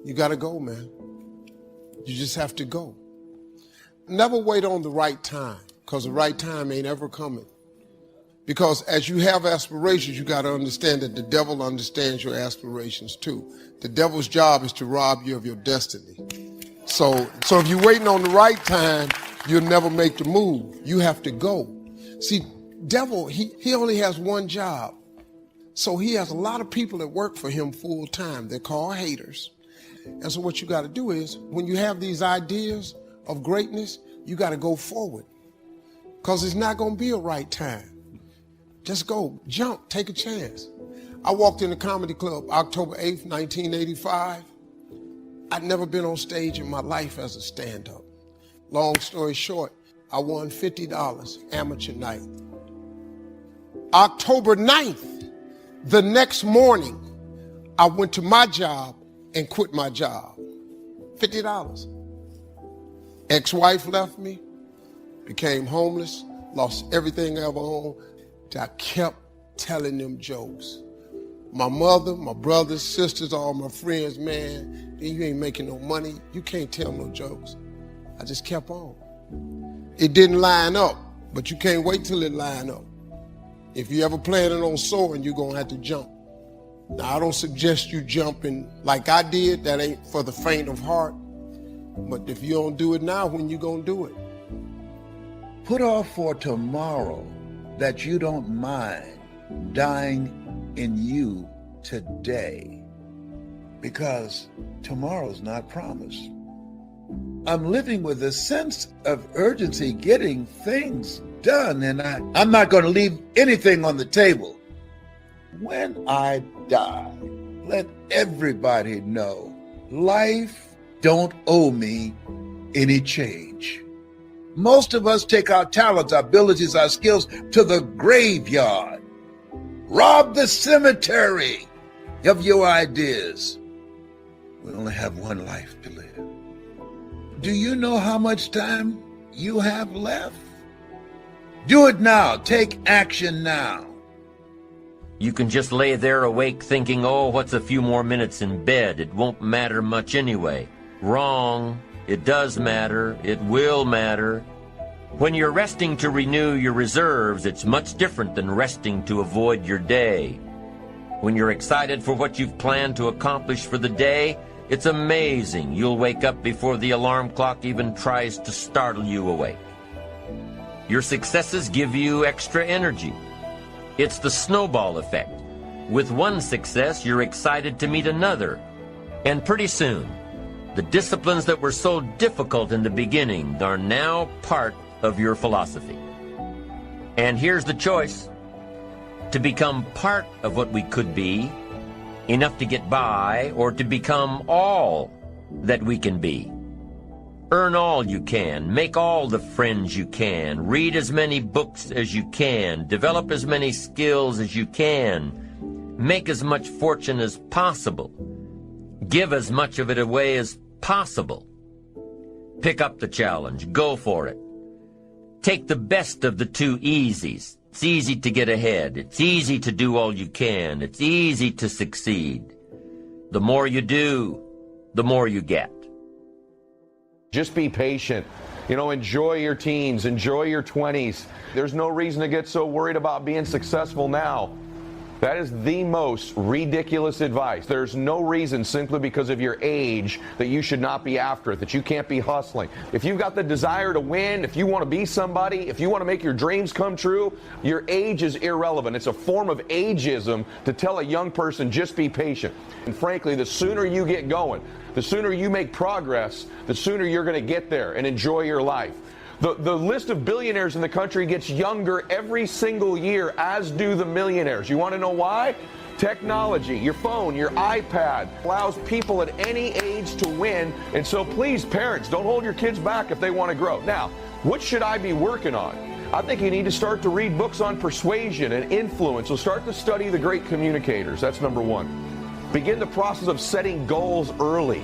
You got to go, man. You just have to go. Never wait on the right time, because the right time ain't ever coming. Because as you have aspirations, you got to understand that the devil understands your aspirations too. The devil's job is to rob you of your destiny. So if you're waiting on the right time, you'll never make the move. You have to go. See, devil, he only has one job. So he has a lot of people that work for him full time. They're called haters. And so what you got to do is, when you have these ideas of greatness, you got to go forward. Because it's not going to be a right time. Just go, jump, take a chance. I walked in the comedy club October 8th, 1985. I'd never been on stage in my life as a stand-up. Long story short, I won $50 amateur night. October 9th, the next morning, I went to my job and quit my job. $50. Ex-wife left me, became homeless, lost everything I ever owned. I kept telling them jokes. My mother, my brothers, sisters, all my friends, man, you ain't making no money. You can't tell no jokes. I just kept on. It didn't line up, but you can't wait till it line up. If you ever planning on soaring, you're gonna have to jump. Now, I don't suggest you jumping like I did. That ain't for the faint of heart. But if you don't do it now, when you gonna do it? Put off for tomorrow that you don't mind dying in you today, because tomorrow's not promised. I'm living with a sense of urgency, getting things done, and I'm not going to leave anything on the table. When I die, let everybody know life don't owe me any change. Most of us take our talents, our abilities, our skills to the graveyard. Rob the cemetery of your ideas. We only have one life to live. Do you know how much time you have left? Do it now. Take action now. You can just lay there awake thinking, oh, what's a few more minutes in bed? It won't matter much anyway. Wrong. It does matter. It will matter. When you're resting to renew your reserves, it's much different than resting to avoid your day. When you're excited for what you've planned to accomplish for the day, it's amazing. You'll wake up before the alarm clock even tries to startle you awake. Your successes give you extra energy. It's the snowball effect. With one success, you're excited to meet another. And pretty soon, the disciplines that were so difficult in the beginning are now part of your philosophy. And here's the choice: to become part of what we could be, enough to get by, or to become all that we can be. Earn all you can, make all the friends you can, read as many books as you can, develop as many skills as you can, make as much fortune as possible, give as much of it away as possible. Pick up the challenge, go for it. Take the best of the two easies. It's easy to get ahead. It's easy to do all you can. It's easy to succeed. The more you do, the more you get. Just be patient. You know, enjoy your teens, enjoy your 20s. There's no reason to get so worried about being successful now. That is the most ridiculous advice. There's no reason, simply because of your age, that you should not be after it, that you can't be hustling. If you've got the desire to win, if you want to be somebody, if you want to make your dreams come true, your age is irrelevant. It's a form of ageism to tell a young person, just be patient. And frankly, the sooner you get going, the sooner you make progress, the sooner you're going to get there and enjoy your life. The list of billionaires in the country gets younger every single year, as do the millionaires. You want to know why? Technology, your phone, your iPad allows people at any age to win. And so please, parents, don't hold your kids back if they want to grow. Now, what should I be working on? I think you need to start to read books on persuasion and influence. So start to study the great communicators. That's number one. Begin the process of setting goals early,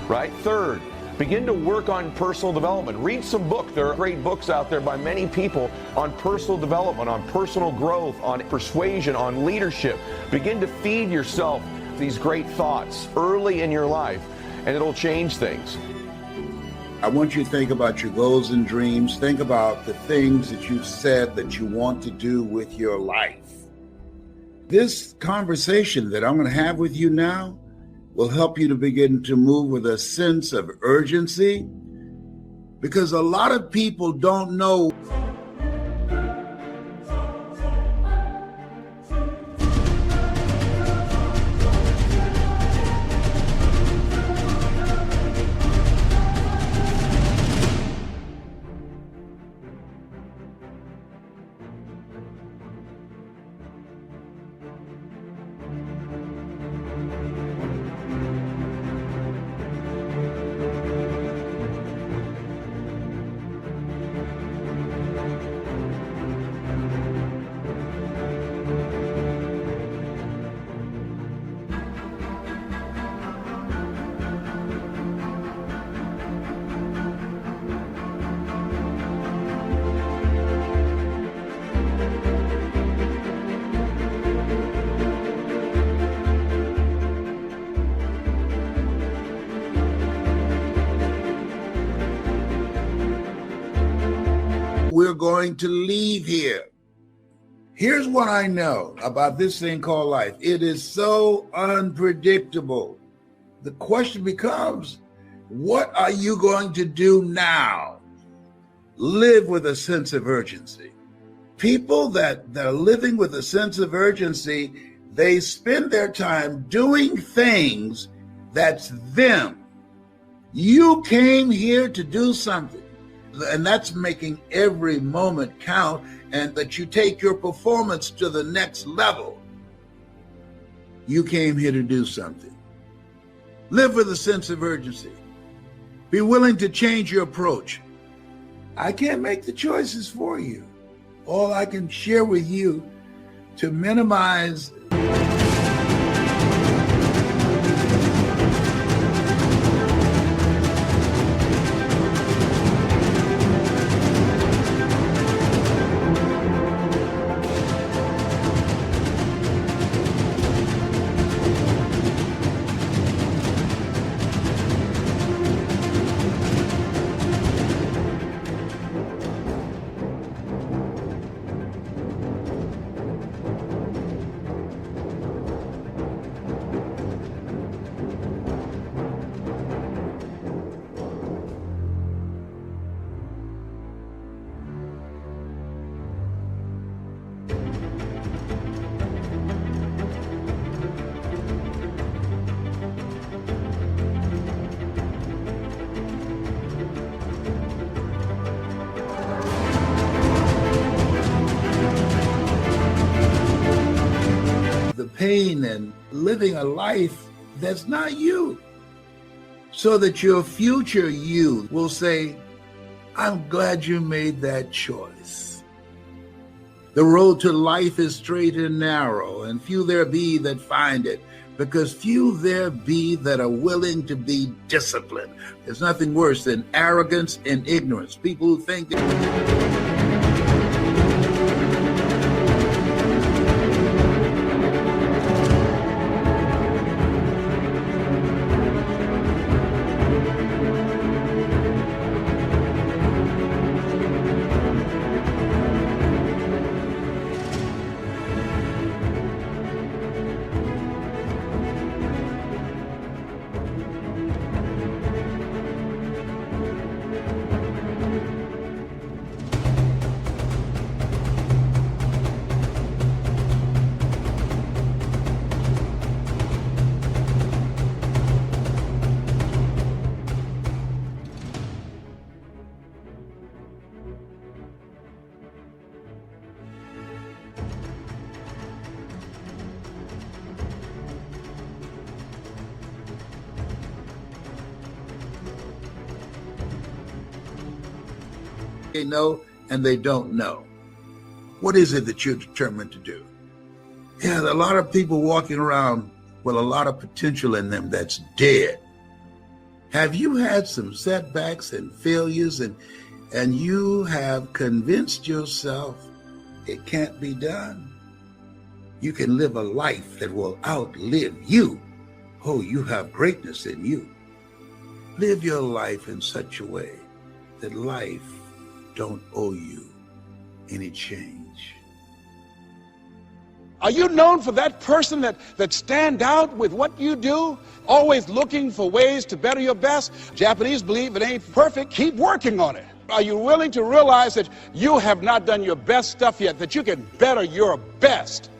right? Third, begin to work on personal development. Read some books. There are great books out there by many people on personal development, on personal growth, on persuasion, on leadership. Begin to feed yourself these great thoughts early in your life. and it'll change things. I want you to think about your goals and dreams. Think about the things that you've said that you want to do with your life. This conversation that I'm going to have with you now will help you to begin to move with a sense of urgency, because a lot of people don't know. We're going to leave here. Here's what I know about this thing called life. It is so unpredictable. The question becomes, what are you going to do now? Live with a sense of urgency. People that are living with a sense of urgency, they spend their time doing things that's them. You came here to do something. And that's making every moment count, and that you take your performance to the next level. You came here to do something. Live with a sense of urgency. Be willing to change your approach. I can't make the choices for you. All I can share with you to minimize pain and living a life that's not you, so that your future you will say, I'm glad you made that choice. The road to life is straight and narrow, and few there be that find it, because few there be that are willing to be disciplined. There's nothing worse than arrogance and ignorance. People who think that they know and they don't know. What is it that you're determined to do? Yeah, there are a lot of people walking around with a lot of potential in them that's dead. Have you had some setbacks and failures and you have convinced yourself it can't be done? You can live a life that will outlive you. Oh, you have greatness in you. Live your life in such a way that life don't owe you any change. Are you known for that person that stand out with what you do? Always looking for ways to better your best? Japanese believe it ain't perfect, keep working on it. Are you willing to realize that you have not done your best stuff yet, that you can better your best?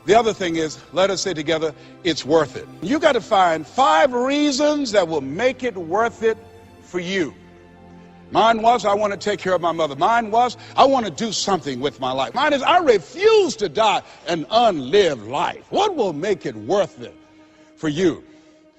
The other thing is, let us say together, it's worth it. You got to find 5 reasons that will make it worth it for you. Mine was, I want to take care of my mother. Mine was, I want to do something with my life. Mine is, I refuse to die an unlived life. What will make it worth it for you?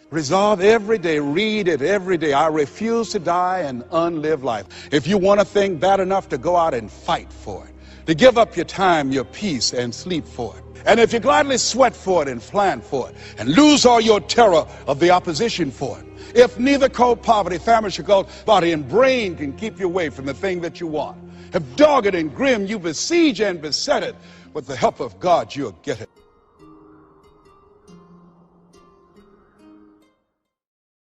Resolve every day, read it every day. I refuse to die an unlived life. If you want a thing bad enough, to go out and fight for it, to give up your time, your peace, and sleep for it. And if you gladly sweat for it and plan for it, and lose all your terror of the opposition for it, if neither cold poverty, famine, shall body and brain can keep you away from the thing that you want, if dogged and grim you besiege and beset it, with the help of God you'll get it.